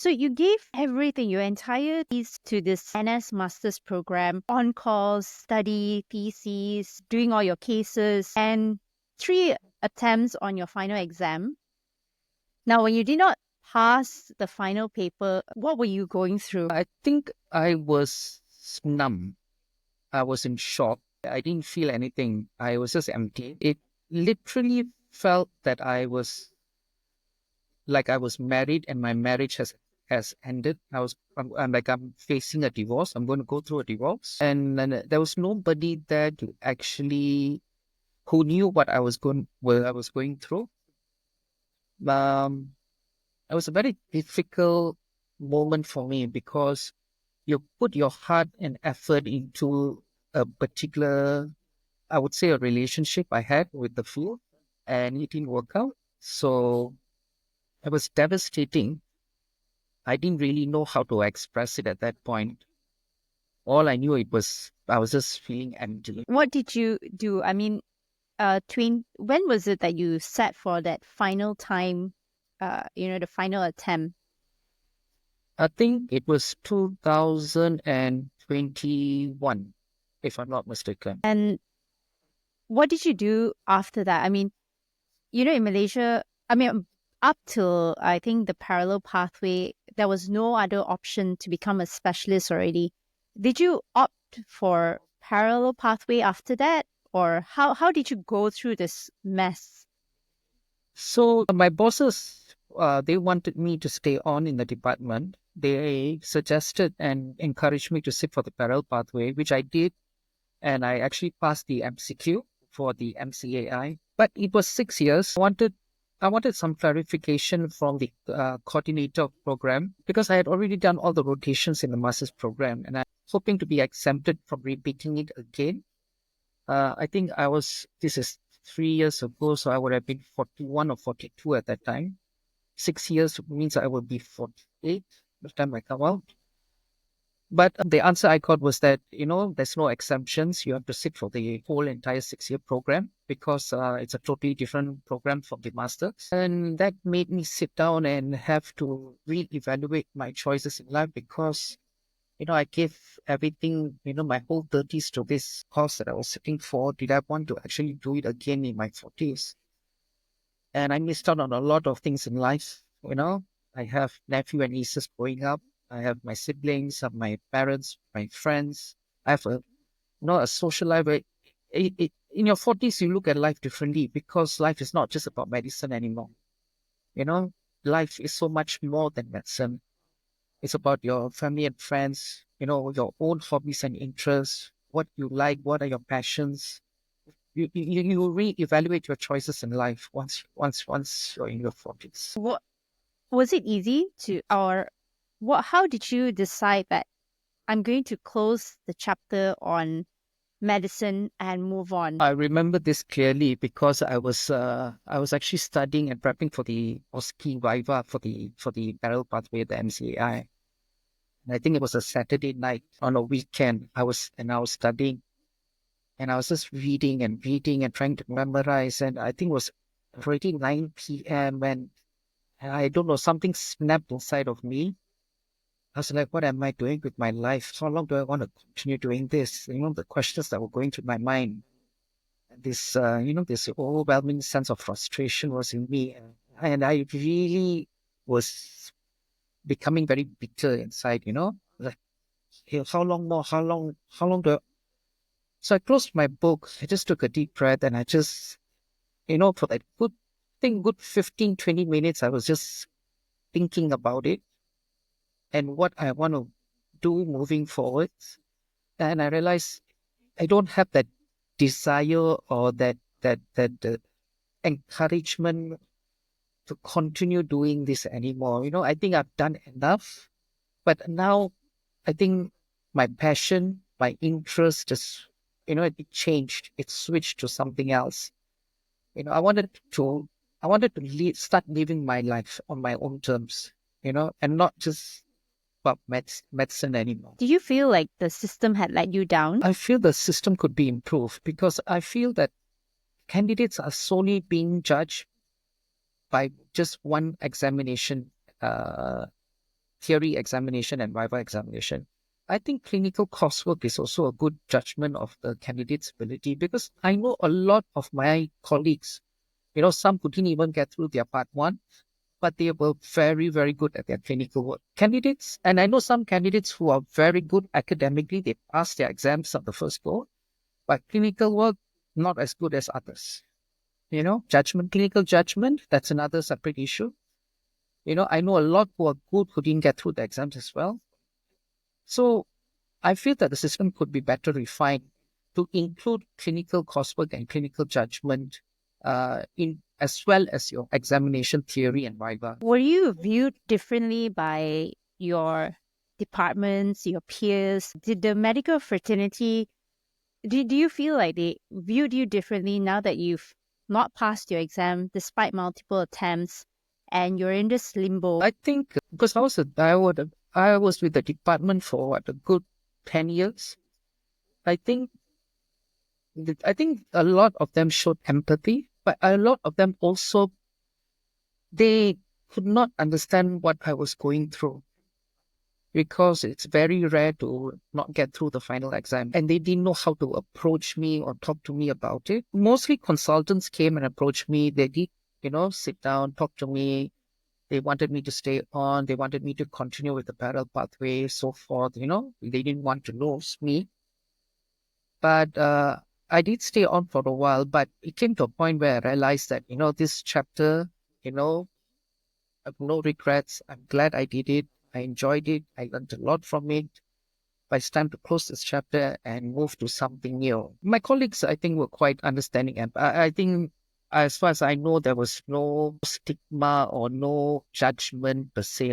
So you gave everything, your entire piece to this NS Master's program, on calls, study, theses, doing all your cases, and 3 attempts on your final exam. Now, when you did not pass the final paper, what were you going through? I think I was numb. I was in shock. I didn't feel anything. I was just empty. It literally felt that I was like I was married and my marriage has ended. I'm like I'm facing a divorce. I'm going to go through a divorce, and then there was nobody there to actually who knew what I was going through. Um, it was a very difficult moment for me because you put your heart and effort into a particular, I would say, a relationship I had with the field, and it didn't work out. So it was devastating. I didn't really know how to express it at that point. All I knew I was just feeling empty. What did you do? I mean, when was it that you sat for that final time, the final attempt? I think it was 2021, if I'm not mistaken. And what did you do after that? I mean, in Malaysia, I mean, up till I think the parallel pathway, there was no other option to become a specialist already. Did you opt for parallel pathway after that? Or how did you go through this mess? So my bosses, they wanted me to stay on in the department. They suggested and encouraged me to sit for the parallel pathway, which I did, and I actually passed the MCQ for the MCAI. But it was 6 years. I wanted some clarification from the coordinator of program because I had already done all the rotations in the master's program, and I'm hoping to be exempted from repeating it again. I think this is 3 years ago, so I would have been 41 or 42 at that time. 6 years means I will be 48 by the time I come out. But the answer I got was that, there's no exemptions. You have to sit for the whole entire 6-year program because it's a totally different program from the master's. And that made me sit down and have to reevaluate my choices in life because I gave everything, my whole 30s to this course that I was sitting for. Did I want to actually do it again in my 40s? And I missed out on a lot of things in life. I have nephew and nieces growing up. I have my siblings, I have my parents, my friends. I have a social life. In your 40s, you look at life differently because life is not just about medicine anymore. Life is so much more than medicine. It's about your family and friends, your own hobbies and interests, what you like, what are your passions. You reevaluate your choices in life once you're in your 40s. What was it easy to, or what? How did you decide that I'm going to close the chapter on medicine and move on? I remember this clearly because I was actually studying and prepping for the OSCE Viva for the parallel pathway, the MCAI. And I think it was a Saturday night on a weekend. I was studying, and I was just reading and reading and trying to memorize. And I think it was already 9 p.m. and I don't know, something snapped inside of me. I was like, what am I doing with my life? How long do I want to continue doing this? The questions that were going through my mind. This overwhelming sense of frustration was in me. And I really was becoming very bitter inside, like, hey, how long more? How long do I... So I closed my book. I just took a deep breath and I just, for that good 15, 20 minutes, I was just thinking about it and what I want to do moving forward. And I realized I don't have that desire or that encouragement to continue doing this anymore. I think I've done enough, but now I think my passion, my interest just, it changed. It switched to something else. I wanted to start living my life on my own terms, and not just about medicine anymore. Do you feel like the system had let you down? I feel the system could be improved because I feel that candidates are solely being judged by just one examination theory examination and viva examination. I think clinical coursework is also a good judgment of the candidate's ability, because I know a lot of my colleagues, some couldn't even get through their part one, but they were very, very good at their clinical work. Candidates, and I know some candidates who are very good academically, they pass their exams on the first go, but clinical work, not as good as others. Clinical judgment, that's another separate issue. I know a lot who are good who didn't get through the exams as well. So I feel that the system could be better refined to include clinical coursework and clinical judgment in as well as your examination theory and viva. Were you viewed differently by your departments, your peers? Did the medical fraternity, do you feel like they viewed you differently now that you've not passed your exam despite multiple attempts and you're in this limbo? I think because I was with the department for what, a good 10 years. I think I think a lot of them showed empathy, but a lot of them also, they could not understand what I was going through, because it's very rare to not get through the final exam, and they didn't know how to approach me or talk to me about it. Mostly consultants came and approached me. They did, sit down, talk to me. They wanted me to stay on. They wanted me to continue with the parallel pathway, so forth. They didn't want to lose me. But I did stay on for a while, but it came to a point where I realized that, this chapter, I have no regrets. I'm glad I did it. I enjoyed it. I learned a lot from it. But it's time to close this chapter and move to something new. My colleagues, I think, were quite understanding. And I think, as far as I know, there was no stigma or no judgment per se.